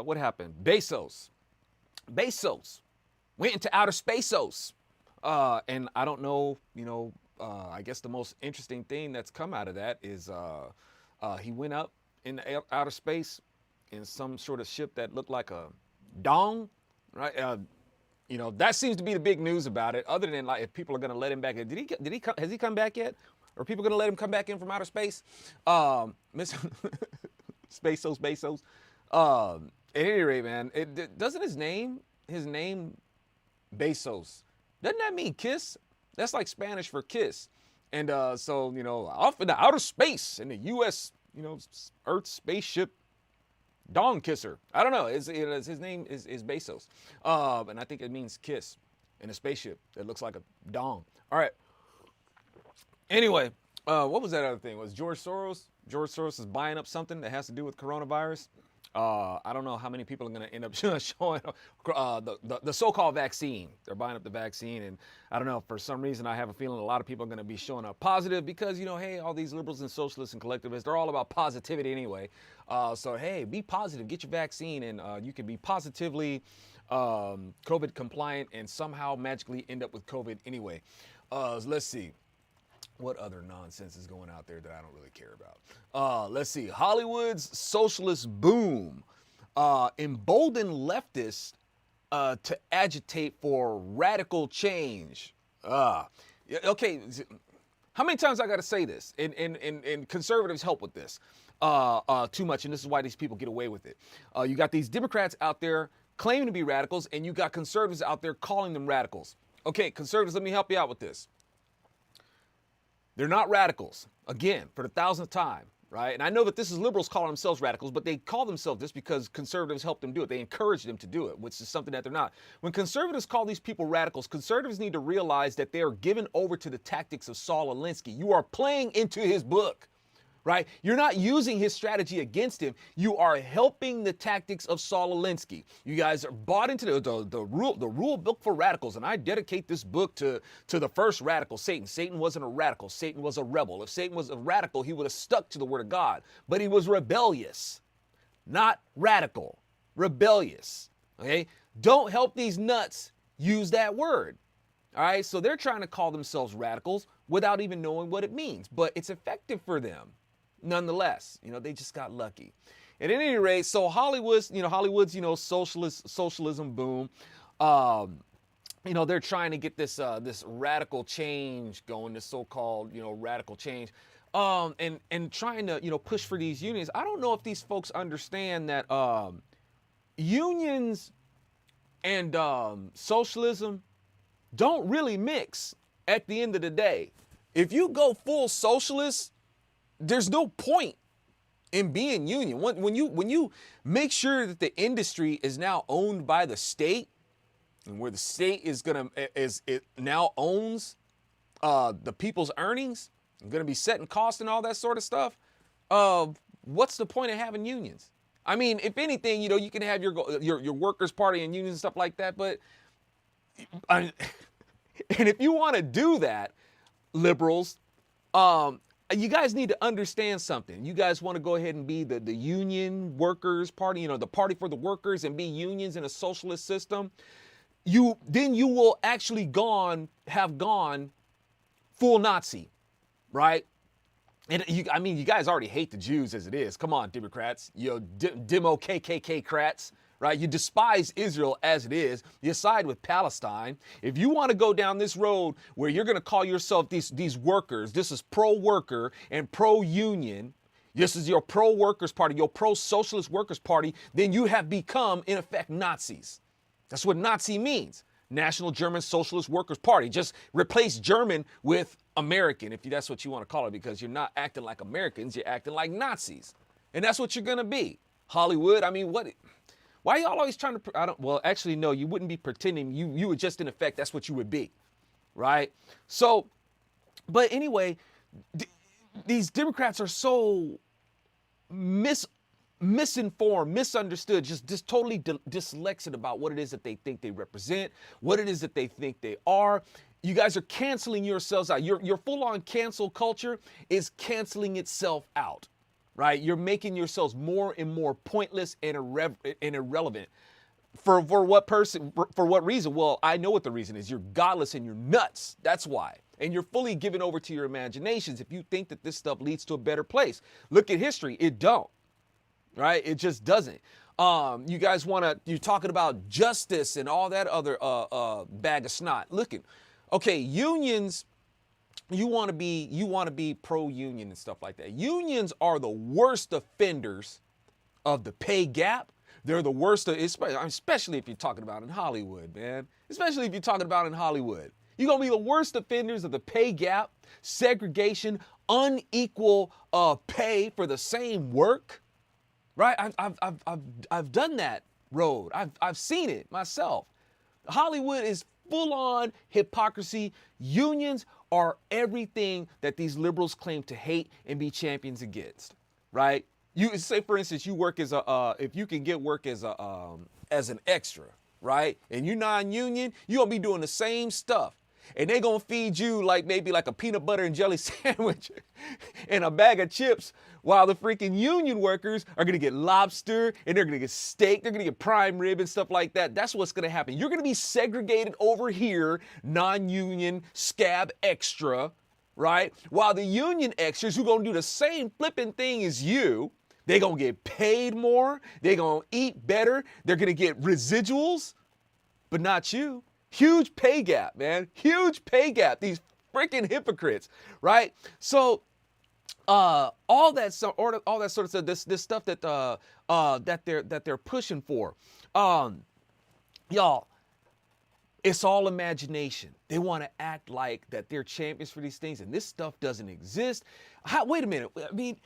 what happened? Bezos went into outer spaceos. And I don't know, I guess the most interesting thing that's come out of that is he went up in outer space in some sort of ship that looked like a dong, right? That seems to be the big news about it. Other than like if people are going to let him back in, has he come back yet? Are people going to let him come back in from outer space? Bezos. At any rate, man, doesn't his name Bezos, doesn't that mean kiss? That's like Spanish for kiss. And so, off in the outer space in the U.S., Earth spaceship dong kisser. I don't know. His name is Bezos. And I think it means kiss in a spaceship that looks like a dong. All right. Anyway, what was that other thing? Was George Soros? George Soros is buying up something that has to do with coronavirus. I don't know how many people are going to end up showing the so-called vaccine. They're buying up the vaccine, and I don't know, for some reason I have a feeling a lot of people are going to be showing up positive because, hey, all these liberals and socialists and collectivists, they're all about positivity anyway. So, hey, be positive, get your vaccine, and you can be positively COVID compliant and somehow magically end up with COVID anyway. Let's see. What other nonsense is going out there that I don't really care about? Let's see. Hollywood's socialist boom emboldened leftists to agitate for radical change. Okay, how many times I got to say this? And conservatives help with this too much, and this is why these people get away with it. You got these Democrats out there claiming to be radicals, and you got conservatives out there calling them radicals. Okay, conservatives, let me help you out with this. They're not radicals, again, for the 1000th time, right? And I know that this is liberals calling themselves radicals, but they call themselves this because conservatives help them do it. They encourage them to do it, which is something that they're not. When conservatives call these people radicals, conservatives need to realize that they are given over to the tactics of Saul Alinsky. You are playing into his book, right? You're not using his strategy against him. You are helping the tactics of Saul Alinsky. You guys are bought into the rule book for radicals, and I dedicate this book to the first radical, Satan. Satan wasn't a radical. Satan was a rebel. If Satan was a radical, he would have stuck to the word of God, but he was rebellious, not radical, rebellious, okay? Don't help these nuts use that word. All right, so they're trying to call themselves radicals without even knowing what it means, but it's effective for them. Nonetheless, they just got lucky. At any rate, so Hollywood's socialism boom. They're trying to get this radical change going, this so-called, radical change, and trying to, push for these unions. I don't know if these folks understand that unions and socialism don't really mix at the end of the day. If you go full socialist, there's no point in being union. When you make sure that the industry is now owned by the state, and where the state it now owns the people's earnings, and going to be setting costs and all that sort of stuff, what's the point of having unions? I mean, if anything, you can have your workers' party and unions and stuff like that, but and if you want to do that, liberals, you guys need to understand something. You guys want to go ahead and be the union workers party, the party for the workers, and be unions in a socialist system. Then you will actually have gone full Nazi, right? And you guys already hate the Jews as it is. Come on, Democrats, demo KKK-crats. Right? You despise Israel as it is. You side with Palestine. If you want to go down this road where you're going to call yourself these workers, this is pro-worker and pro-union, this is your pro-workers party, your pro-socialist workers party, then you have become, in effect, Nazis. That's what Nazi means. National German Socialist Workers Party. Just replace German with American, if that's what you want to call it, because you're not acting like Americans, you're acting like Nazis. And that's what you're going to be. Hollywood, why are y'all always trying to, well, actually, no, you wouldn't be pretending. You would just, in effect, that's what you would be, right? So, but anyway, these Democrats are so misinformed, misunderstood, just totally dyslexic about what it is that they think they represent, what it is that they think they are. You guys are canceling yourselves out. Your full-on cancel culture is canceling itself out. right? You're making yourselves more and more pointless and irrelevant. For what reason? Well, I know what the reason is. You're godless and you're nuts. That's why. And you're fully given over to your imaginations if you think that this stuff leads to a better place. Look at history. It don't. Right? It just doesn't. You guys you're talking about justice and all that other bag of snot. Looking. Okay, unions, you want to be pro-union and stuff like that. Unions are the worst offenders of the pay gap. They're the worst, especially if you're talking about in Hollywood, man. Especially if you're talking about in Hollywood. You're going to be the worst offenders of the pay gap, segregation, unequal pay for the same work. Right? I've done that road. I've seen it myself. Hollywood is full on hypocrisy. Unions are everything that these liberals claim to hate and be champions against. Right? You say, for instance, you work as if you can get work as an extra, right? And you're non-union, you're gonna be doing the same stuff. And they're gonna feed you maybe like a peanut butter and jelly sandwich and a bag of chips, while the freaking union workers are gonna get lobster and they're gonna get steak, they're gonna get prime rib and stuff like that. That's what's gonna happen. You're gonna be segregated over here, non-union, scab extra, right? While the union extras who gonna do the same flipping thing as you, they're gonna get paid more, they're gonna eat better, they're gonna get residuals, but not you. Huge pay gap, man. Huge pay gap. These freaking hypocrites, right? So, all that sort of stuff. This stuff that they're pushing for, y'all. It's all imagination. They want to act like that they're champions for these things, and this stuff doesn't exist. Wait a minute. I mean,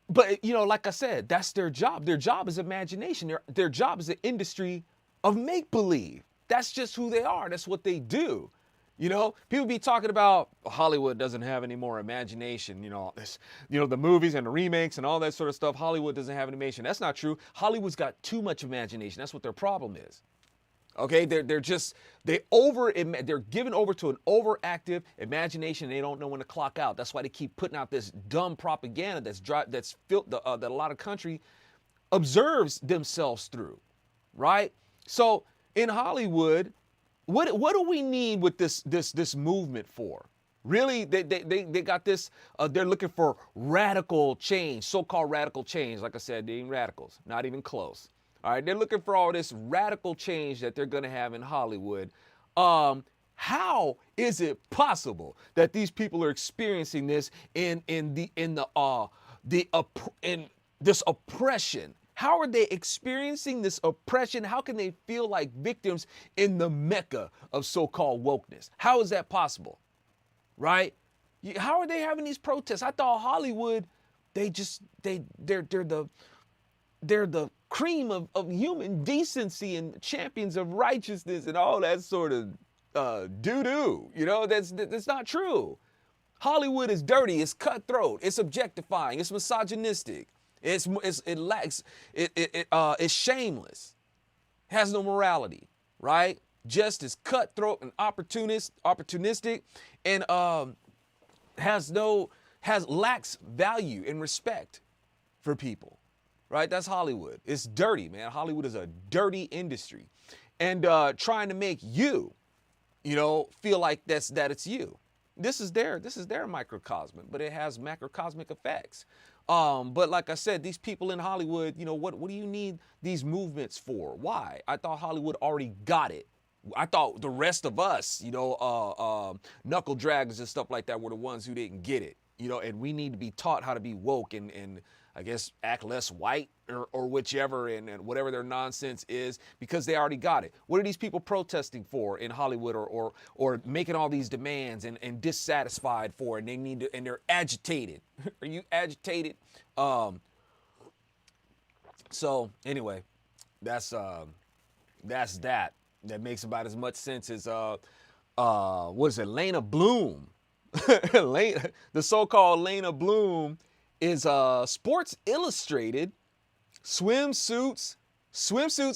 but like I said, that's their job. Their job is imagination. Their job is an industry of make believe. That's just who they are. That's what they do. People be talking about Hollywood doesn't have any more imagination. The movies and the remakes and all that sort of stuff. Hollywood doesn't have animation. That's not true. Hollywood's got too much imagination. That's what their problem is. Okay, they're given over to an overactive imagination. They don't know when to clock out. That's why they keep putting out this dumb propaganda that a lot of country observes themselves through, right? So in Hollywood, what do we need with this movement for? Really, they got this. They're looking for radical change, so-called radical change. Like I said, they ain't radicals, not even close. All right, they're looking for all this radical change that they're going to have in Hollywood. How is it possible that these people are experiencing this in this oppression? How are they experiencing this oppression? How can they feel like victims in the mecca of so-called wokeness? How is that possible? Right? How are they having these protests? I thought Hollywood, they're the cream of human decency and champions of righteousness and all that sort of doo-doo. That's not true. Hollywood is dirty, it's cutthroat, it's objectifying, it's misogynistic, it's shameless, has no morality, right? Just as cutthroat and opportunistic, and lacks value and respect for people. Right? That's Hollywood. It's dirty, man. Hollywood is a dirty industry. And trying to make you, feel like that it's you. This is their microcosm, but it has macrocosmic effects. But like I said, these people in Hollywood, what do you need these movements for? Why? I thought Hollywood already got it. I thought the rest of us, knuckle draggers and stuff like that were the ones who didn't get it. And we need to be taught how to be woke and I guess act less white or whichever and whatever their nonsense is, because they already got it. What are these people protesting for in Hollywood or making all these demands and dissatisfied for, and they're agitated? Are you agitated? So anyway, that's that makes about as much sense as what is it, Lena Bloom. The so-called Lena Bloom is Sports Illustrated swimsuits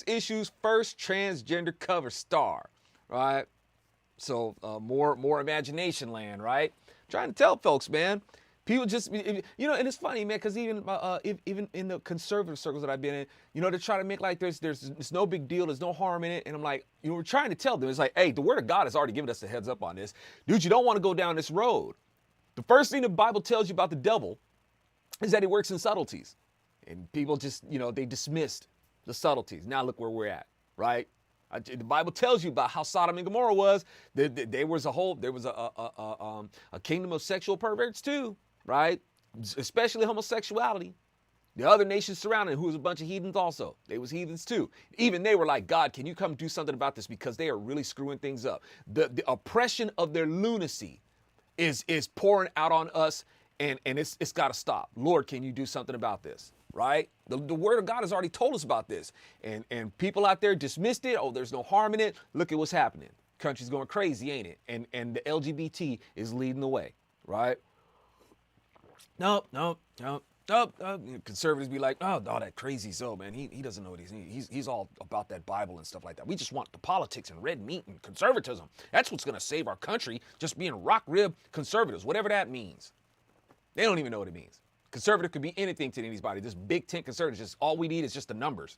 issues first transgender cover star, right? So more imagination land, right? Trying to tell folks, man, People just, you know, and it's funny, man, because even in the conservative circles that I've been in, you know, they try to make like there's no big deal, there's no harm in it, and I'm like, you know, we're trying to tell them, it's like, hey, the Word of God has already given us a heads up on this, dude. You don't want to go down this road. The first thing the Bible tells you about the devil is that he works in subtleties, and people just, you know, they dismissed the subtleties. Now look where we're at, right? The Bible tells you about how Sodom and Gomorrah was. There was a kingdom of sexual perverts too, right? Especially homosexuality. The other nations surrounding, who was a bunch of heathens also. They was heathens too. Even they were like, God, can you come do something about this, because they are really screwing things up. The oppression of their lunacy is pouring out on us, and it's got to stop. Lord, can you do something about this? Right? The Word of God has already told us about this. And people out there dismissed it. Oh, there's no harm in it. Look at what's happening. Country's going crazy, ain't it? And the LGBT is leading the way, right? Nope. Conservatives be like, oh, that crazy so, man. He doesn't know what he's all about that Bible and stuff like that. We just want the politics and red meat and conservatism. That's what's going to save our country, just being rock rib conservatives, whatever that means. They don't even know what it means. Conservative could be anything to anybody. This big tent conservatives, just all we need is just the numbers,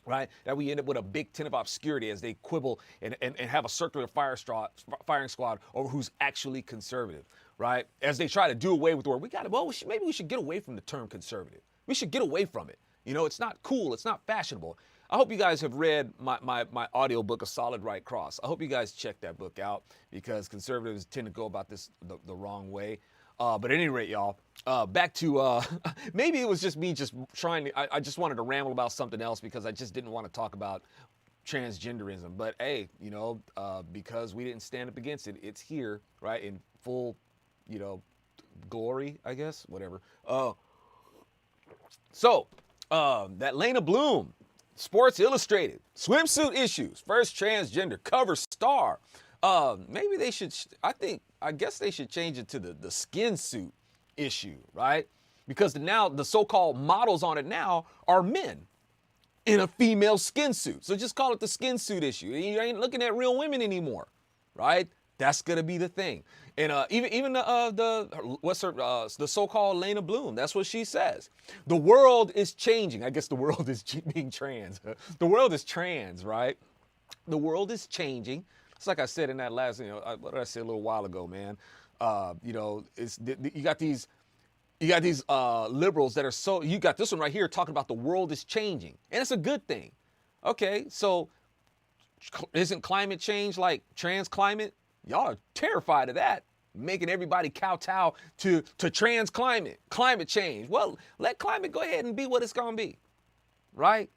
right? That we end up with a big tent of obscurity as they quibble and have a circular firing squad over who's actually conservative, right? As they try to do away with the word, maybe we should get away from the term conservative. We should get away from it. You know, it's not cool. It's not fashionable. I hope you guys have read my audiobook, A Solid Right Cross. I hope you guys check that book out, because conservatives tend to go about this the wrong way. But at any rate, y'all, back to, maybe it was just me just trying to, I just wanted to ramble about something else, because I just didn't want to talk about transgenderism. But hey, you know, because we didn't stand up against it, it's here, right, in full, you know, glory, I guess, whatever. So, that Lena Bloom, Sports Illustrated, swimsuit issues, first transgender cover star. Maybe they should, I guess they should change it to the skin suit issue, right? Because now the so-called models on it now are men in a female skin suit. So just call it the skin suit issue. You ain't looking at real women anymore, right? That's gonna be the thing. And even the so-called Lena Bloom, that's what she says. The world is changing. I guess the world is being trans. The world is trans, right? The world is changing. It's like I said in that last, you know, what did I say a little while ago, man? You know, you got these liberals that are so, you got this one right here talking about the world is changing, and it's a good thing. Okay, so isn't climate change like trans climate? Y'all are terrified of that, making everybody kowtow to trans climate change. Well, let climate go ahead and be what it's gonna be, right?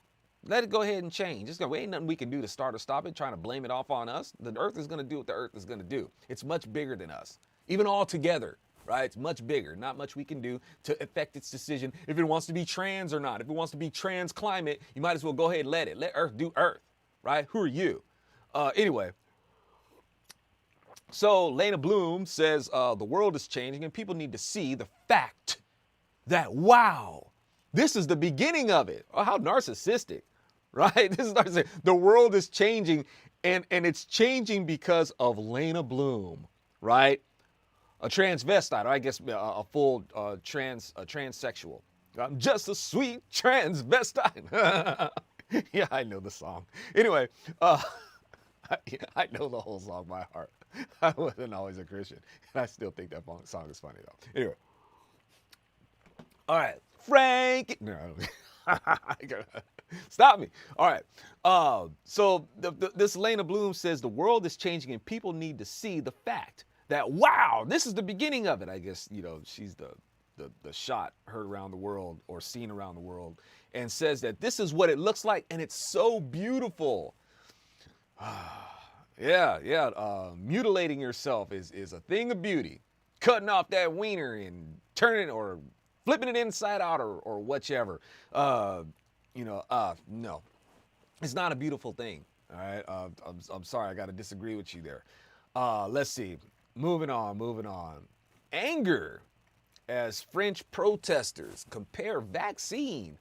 Let it go ahead and change. Ain't nothing we can do to start or stop it, trying to blame it off on us. The earth is going to do what the earth is going to do. It's much bigger than us. Even all together, right? It's much bigger. Not much we can do to affect its decision if it wants to be trans or not. If it wants to be trans climate, you might as well go ahead and let it. Let earth do earth, right? Who are you? Anyway, so Lena Bloom says the world is changing, and people need to see the fact that, wow, this is the beginning of it. Oh, how narcissistic. Right? This is narcissistic. The world is changing, and it's changing because of Lena Bloom, right? A transvestite, or I guess a full transsexual. I'm just a sweet transvestite. Yeah, I know the song. Anyway, I know the whole song by heart. I wasn't always a Christian, and I still think that song is funny though. Anyway, all right, Frank. No, stop me. All right. So this Lena Bloom says the world is changing, and people need to see the fact that, wow, this is the beginning of it. I guess, you know, she's the shot heard around the world or seen around the world, and says that this is what it looks like, and it's so beautiful. Yeah. Mutilating yourself is a thing of beauty. Cutting off that wiener and turning or flipping it inside out or whichever. No, it's not a beautiful thing. All right. I'm sorry. I got to disagree with you there. Let's see. Moving on. Anger as French protesters compare vaccine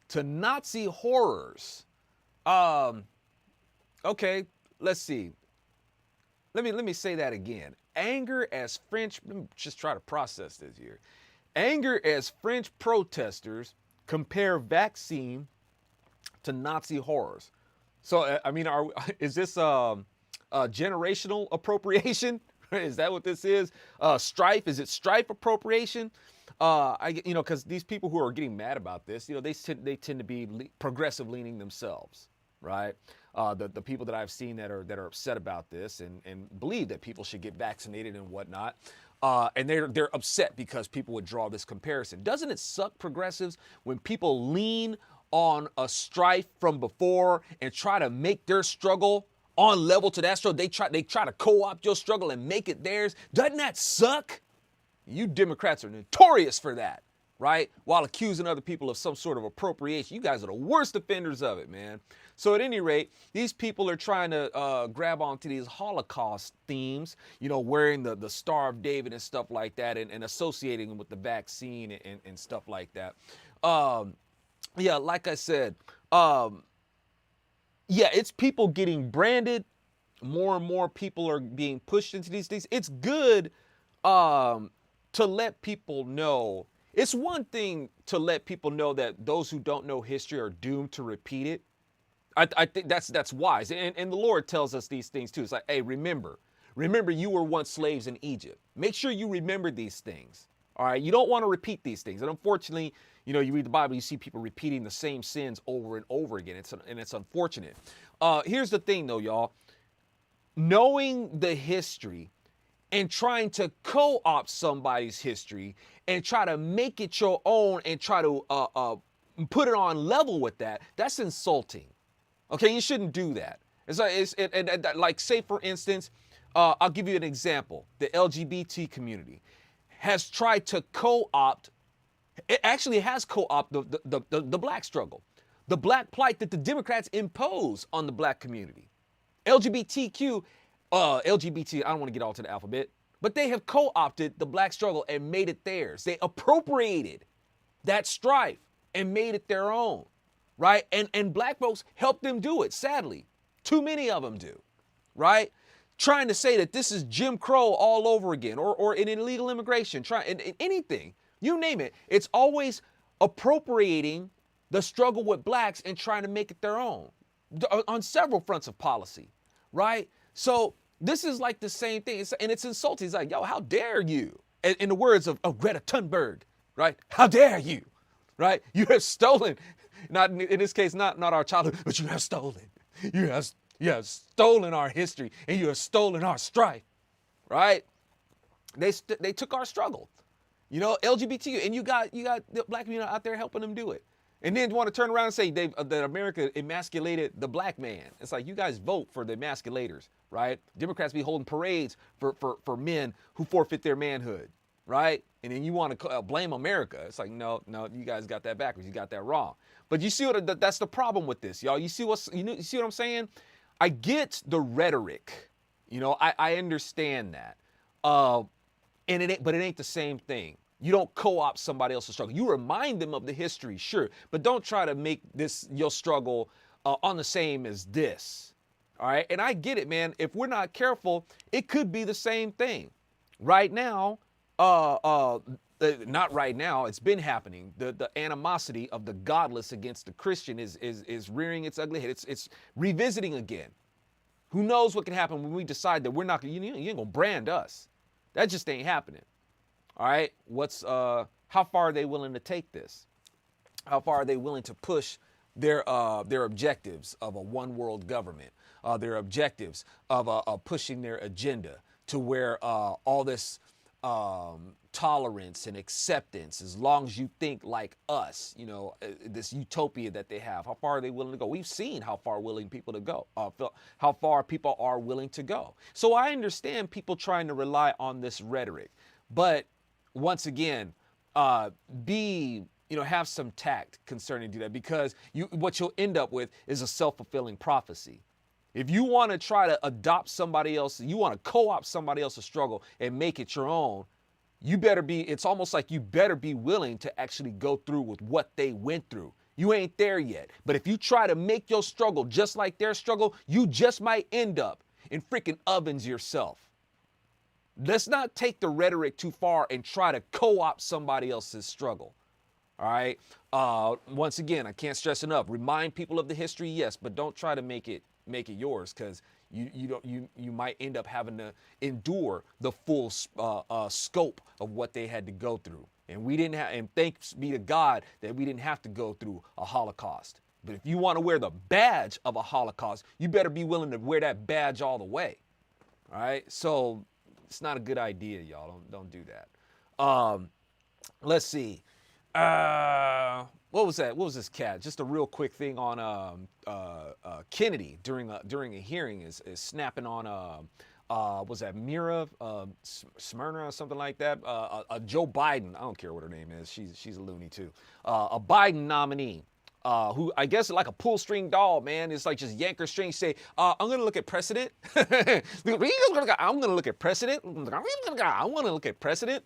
to Nazi horrors. Okay. Let's see. Let me say that again. Anger as French. Let me just try to process this here. Anger as French protesters compare vaccine to Nazi horrors. So, I mean, is this generational appropriation? Is that what this is? Strife? Is it strife appropriation? Because these people who are getting mad about this, they tend to be progressive leaning themselves, right? The people that I've seen that are upset about this and believe that people should get vaccinated and whatnot. And they're upset because people would draw this comparison. Doesn't it suck, progressives, when people lean on a strife from before and try to make their struggle on level to that struggle? They try to co-opt your struggle and make it theirs. Doesn't that suck? You Democrats are notorious for that, right? While accusing other people of some sort of appropriation. You guys are the worst offenders of it, man. So at any rate, these people are trying to grab onto these Holocaust themes, wearing the Star of David and stuff like that, and associating them with the vaccine and stuff like that. Yeah, like I said, it's people getting branded. More and more people are being pushed into these things. It's good to let people know. It's one thing to let people know that those who don't know history are doomed to repeat it. I think that's wise. And the Lord tells us these things too. It's like, hey, remember you were once slaves in Egypt. Make sure you remember these things. All right. You don't want to repeat these things. And unfortunately, you read the Bible, you see people repeating the same sins over and over again. It's unfortunate. Here's the thing though, y'all. Knowing the history and trying to co-opt somebody's history and try to make it your own and try to put it on level with that's insulting. Okay, you shouldn't do that. Like, say for instance, I'll give you an example. The LGBT community has tried to co-opt. It actually has co-opted the black struggle, the black plight that the Democrats impose on the black community. LGBT, I don't want to get all to the alphabet, but they have co-opted the black struggle and made it theirs. They appropriated that strife and made it their own, right? And black folks help them do it, sadly. Too many of them do, right? Trying to say that this is Jim Crow all over again, or in illegal immigration, in anything, you name it. It's always appropriating the struggle with blacks and trying to make it their own on several fronts of policy, right? So this is like the same thing, and it's insulting. It's like, yo, how dare you? In the words of Greta Thunberg, right? How dare you, right? You have stolen, not in this case, not our childhood, but you have stolen. You have stolen our history, and you have stolen our strife, right? They took our struggle, LGBT, and you got the black community out there helping them do it. And then want to turn around and say that America emasculated the black man. It's like, you guys vote for the emasculators, right? Democrats be holding parades for men who forfeit their manhood, right? And then you want to blame America. It's like, no, you guys got that backwards. You got that wrong. But you see that's the problem with this, y'all. You see what I'm saying? I get the rhetoric. I understand that. But it ain't the same thing. You don't co-opt somebody else's struggle. You remind them of the history, sure, but don't try to make this your struggle on the same as this. All right, and I get it, man. If we're not careful, it could be the same thing. Right now, not right now. It's been happening. The animosity of the godless against the Christian is rearing its ugly head. It's revisiting again. Who knows what can happen when we decide that we're not? You ain't gonna brand us. That just ain't happening. All right, how far are they willing to take this? How far are they willing to push their objectives of a one world government, their objectives of pushing their agenda to where all this tolerance and acceptance, as long as you think like us, this utopia that they have, how far are they willing to go? We've seen how far people are willing to go. So I understand people trying to rely on this rhetoric, but once again, have some tact concerning do that, because what you'll end up with is a self-fulfilling prophecy. If you want to try to adopt somebody else, you want to co-opt somebody else's struggle and make it your own, it's almost like you better be willing to actually go through with what they went through. You ain't there yet. But if you try to make your struggle just like their struggle, you just might end up in freaking ovens yourself. let's not take the rhetoric too far and try to co-opt somebody else's struggle. All right. Once again, I can't stress enough. Remind people of the history, yes, but don't try to make it yours, because you might end up having to endure the full scope of what they had to go through. And we didn't have, and thanks be to God that we didn't have to go through a Holocaust. But if you want to wear the badge of a Holocaust, you better be willing to wear that badge all the way. All right. So it's not a good idea, y'all. Don't do that. Let's see. What was that? What was this cat? Just a real quick thing on Kennedy during a hearing is snapping on was that Mira Smyrna or something like that? Joe Biden. I don't care what her name is. She's a loony too. A Biden nominee. Who I guess like a pull string doll, man. It's like just yank her string, say, I'm gonna look at precedent. I'm gonna look at precedent. I want to look at precedent.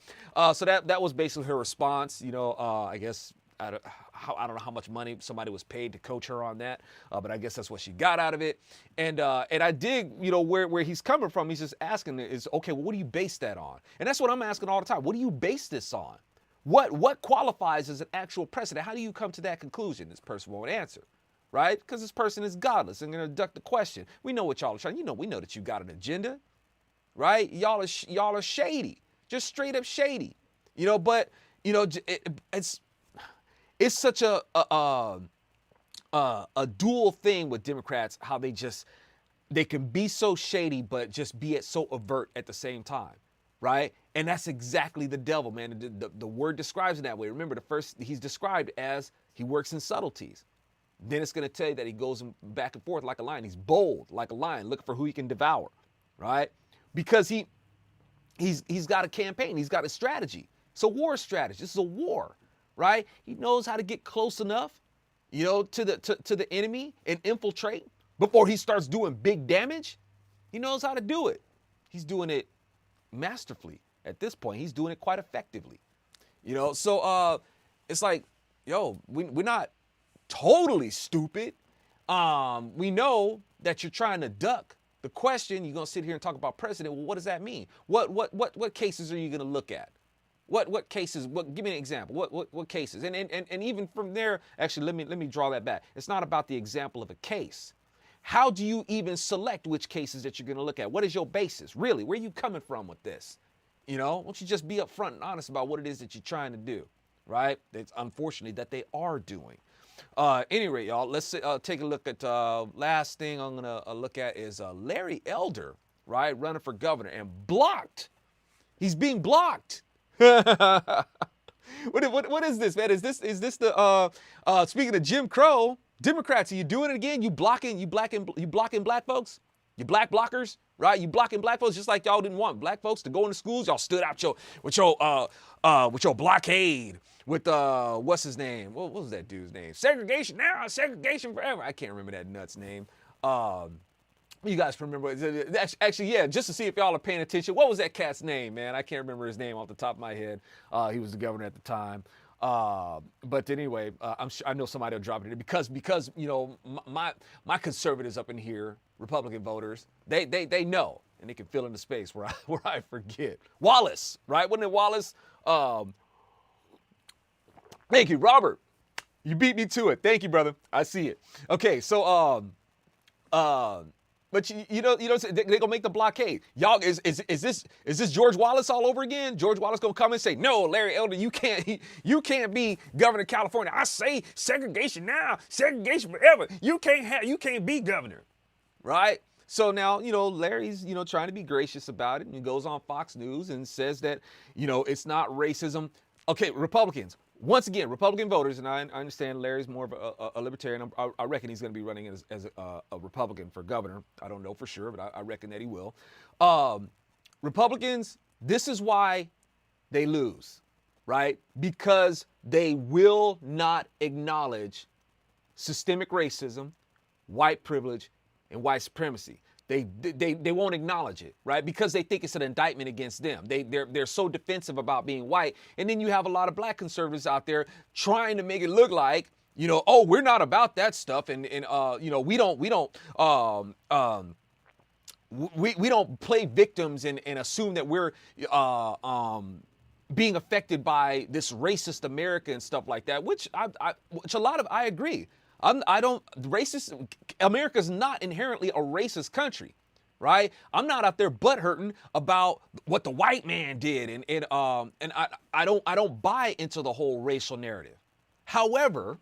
So that was basically her response. I guess I don't know how much money somebody was paid to coach her on that, but I guess that's what she got out of it. And I dig, where he's coming from. He's just asking is, okay, well, what do you base that on? And that's what I'm asking all the time. What do you base this on? What qualifies as an actual precedent? How do you come to that conclusion? This person won't answer, right? Because this person is godless and going to duck the question. We know what y'all are trying. We know that you got an agenda, right? Y'all are shady, just straight up shady, But it's such a dual thing with Democrats, how they can be so shady, but just be so overt at the same time. Right? And that's exactly the devil, man. The word describes it that way. Remember, he's described as he works in subtleties. Then it's going to tell you that he goes back and forth like a lion. He's bold like a lion, looking for who he can devour, right? Because he's got a campaign. He's got a strategy. It's a war strategy. This is a war, right? He knows how to get close enough, to the enemy and infiltrate before he starts doing big damage. He knows how to do it. He's doing it masterfully at this point. He's doing it quite effectively, so it's like, we're not totally stupid. We know that you're trying to duck the question. You're gonna sit here and talk about precedent. Well, what does that mean? What cases are you gonna look at? What cases? Give me an example. What cases? And even from there, actually, let me draw that back. It's not about the example of a case. How do you even select which cases that you're going to look at? What is your basis? Really, where are you coming from with this? Why don't you just be upfront and honest about what it is that you're trying to do, right? It's unfortunately that they are doing. Anyway, y'all, let's take a look at last thing I'm going to look at is Larry Elder, right, running for governor and blocked. He's being blocked. What is this, man? Is this the speaking of Jim Crow? Democrats, are you doing it again? You blocking black folks? You black blockers, right? You blocking black folks just like y'all didn't want black folks to go into schools. Y'all stood out with your blockade with what's his name? What was that dude's name? Segregation now, segregation forever. I can't remember that nut's name. You guys remember? Actually, yeah, just to see if y'all are paying attention. What was that cat's name, man? I can't remember his name off the top of my head. He was the governor at the time. But anyway, I know somebody will drop it in because my conservatives up in here, Republican voters, they know, and they can fill in the space where I forget. Wallace, right? Wasn't it Wallace? Thank you, Robert. You beat me to it. Thank you, brother. I see it. Okay, so but they're gonna make the blockade. Y'all, is this George Wallace all over again? George Wallace gonna come and say, no, Larry Elder, you can't be governor of California. I say segregation now, segregation forever. You can't be governor, right? So now, Larry's, trying to be gracious about it, and he goes on Fox News and says that, it's not racism. Okay, Republicans. Once again, Republican voters, and I understand Larry's more of a libertarian. I reckon he's going to be running as a Republican for governor. I don't know for sure, but I reckon that he will. Republicans, this is why they lose, right? Because they will not acknowledge systemic racism, white privilege, and white supremacy. They won't acknowledge it, right? Because they think it's an indictment against them. They're so defensive about being white. And then you have a lot of black conservatives out there trying to make it look like, oh, we're not about that stuff. And we don't we don't play victims and assume that we're being affected by this racist America and stuff like that, which a lot of I agree. I don't racist America's not inherently a racist country, right? I'm not out there butt hurting about what the white man did, and I don't buy into the whole racial narrative. However,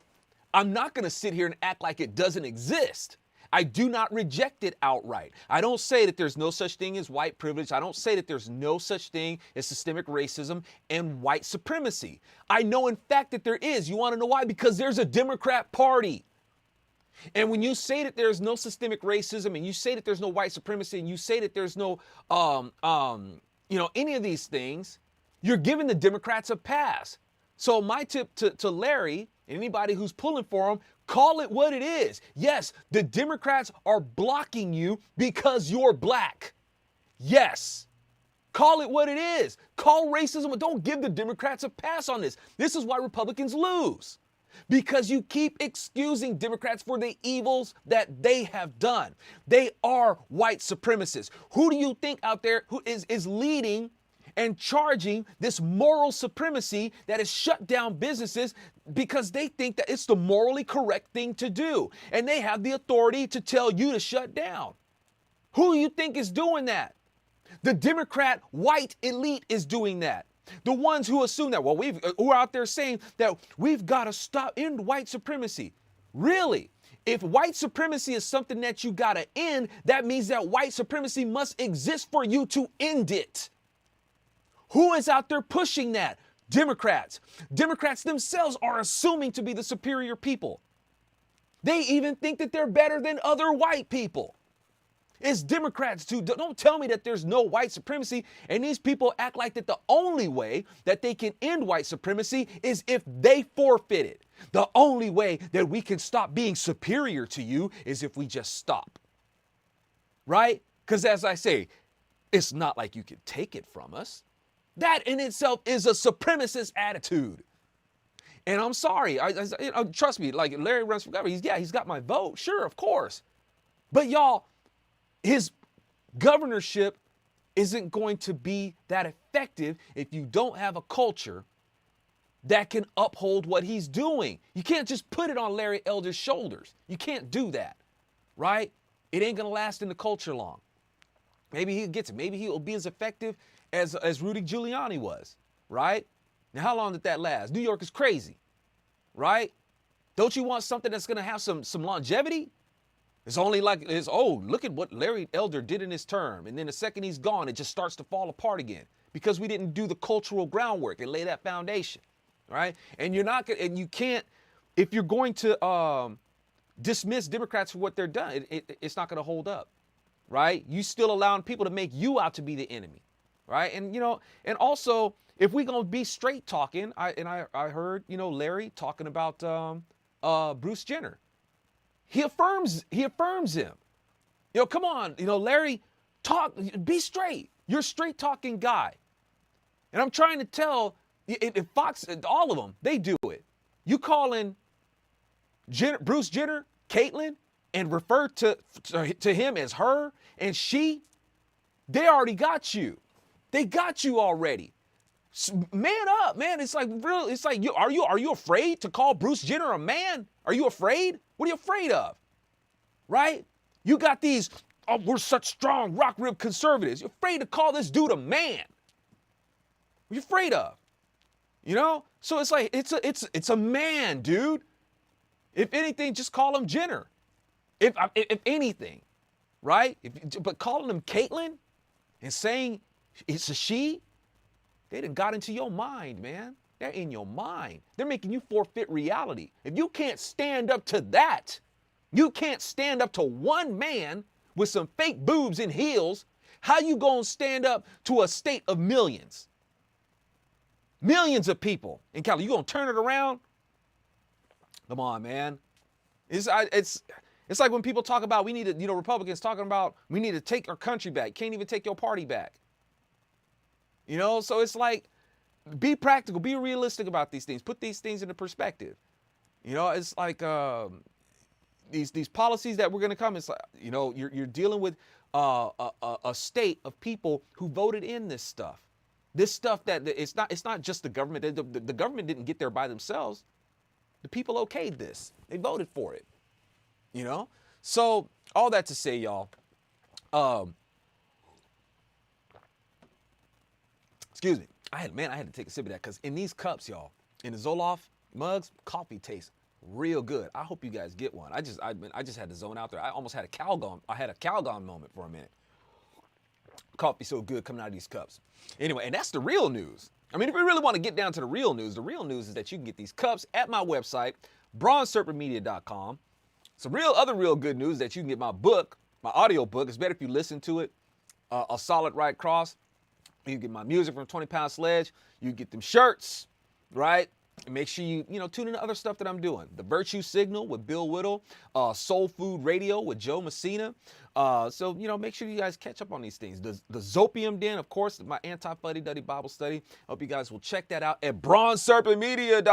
I'm not going to sit here and act like it doesn't exist. I do not reject it outright. I don't say that there's no such thing as white privilege. I don't say that there's no such thing as systemic racism and white supremacy. I know, in fact, that there is. You want to know why? Because there's a Democrat Party. And when you say that there's no systemic racism, and you say that there's no white supremacy, and you say that there's no, any of these things, you're giving the Democrats a pass. So my tip to Larry and anybody who's pulling for him, call it what it is. Yes, the Democrats are blocking you because you're black. Yes. Call it what it is. Call racism, but don't give the Democrats a pass on this. This is why Republicans lose. Because you keep excusing Democrats for the evils that they have done. They are white supremacists. Who do you think out there who is leading and charging this moral supremacy that has shut down businesses because they think that it's the morally correct thing to do, and they have the authority to tell you to shut down? Who do you think is doing that? The Democrat white elite is doing that. The ones who assume that, who are out there saying that we've got to end white supremacy. Really? If white supremacy is something that you got to end, that means that white supremacy must exist for you to end it. Who is out there pushing that? Democrats. Democrats themselves are assuming to be the superior people. They even think that they're better than other white people. It's Democrats too. Don't tell me that there's no white supremacy, and these people act like that the only way that they can end white supremacy is if they forfeit it. The only way that we can stop being superior to you is if we just stop. Right? Because as I say, it's not like you can take it from us. That in itself is a supremacist attitude. And I'm sorry, trust me, like Larry runs for governor, he's got my vote, sure, of course. But y'all, his governorship isn't going to be that effective if you don't have a culture that can uphold what he's doing. You can't just put it on Larry Elder's shoulders. You can't do that, right? It ain't gonna last in the culture long. Maybe he gets it. Maybe he'll be as effective as Rudy Giuliani was, right? Now, how long did that last? New York is crazy, right? Don't you want something that's gonna have some longevity? It's only like, look at what Larry Elder did in his term. And then the second he's gone, it just starts to fall apart again because we didn't do the cultural groundwork and lay that foundation, right? And you can't, if you're going to dismiss Democrats for what they're done, it's not going to hold up, right? You still allowing people to make you out to be the enemy, right? And, and also, if we're going to be straight talking, I heard, Larry talking about Bruce Jenner. He affirms him. Come on, Larry, be straight. You're a straight talking guy. And I'm trying to tell, if Fox, all of them, they do it. You calling Bruce Jenner, Caitlyn, and refer to him as her and she, they already got you. They got you already. Man up, man. It's like real. It's like are you afraid to call Bruce Jenner a man? Are you afraid? What are you afraid of? Right? You got these, we're such strong rock rib conservatives. You're afraid to call this dude a man. What are you afraid of? So it's like it's a man, dude. If anything, just call him Jenner. If anything, right? But calling him Caitlyn and saying it's a she, they done got into your mind, man. They're in your mind. They're making you forfeit reality. If you can't stand up to that, you can't stand up to one man with some fake boobs and heels, how you gonna stand up to a state of millions? Millions of people in California. You gonna turn it around? Come on, man. It's like when people talk about we need to, Republicans talking about we need to take our country back. Can't even take your party back. So it's like, be practical, be realistic about these things. Put these things into perspective. It's like these policies that we're going to come. It's like, you're dealing with a state of people who voted in this stuff. This stuff that it's not just the government. The government didn't get there by themselves. The people okayed this. They voted for it. You know? So all that to say, y'all, excuse me. I had to take a sip of that because in these cups, y'all, in the Zoloft mugs, coffee tastes real good. I hope you guys get one. I just had to zone out there. I almost had a Calgon moment for a minute. Coffee so good coming out of these cups. Anyway, and that's the real news. I mean, if we really want to get down to the real news is that you can get these cups at my website, bronzeserpentmedia.com. Some other real good news that you can get my book, my audio book. It's better if you listen to it. A Solid Right Cross. You can get my music from 20 Pound Sledge. You can get them shirts, right? And make sure you tune in to other stuff that I'm doing. The Virtue Signal with Bill Whittle, Soul Food Radio with Joe Messina. So make sure you guys catch up on these things. The Zopium Den, of course, my anti-fuddy-duddy Bible study. I hope you guys will check that out at bronzeserpentmedia.com.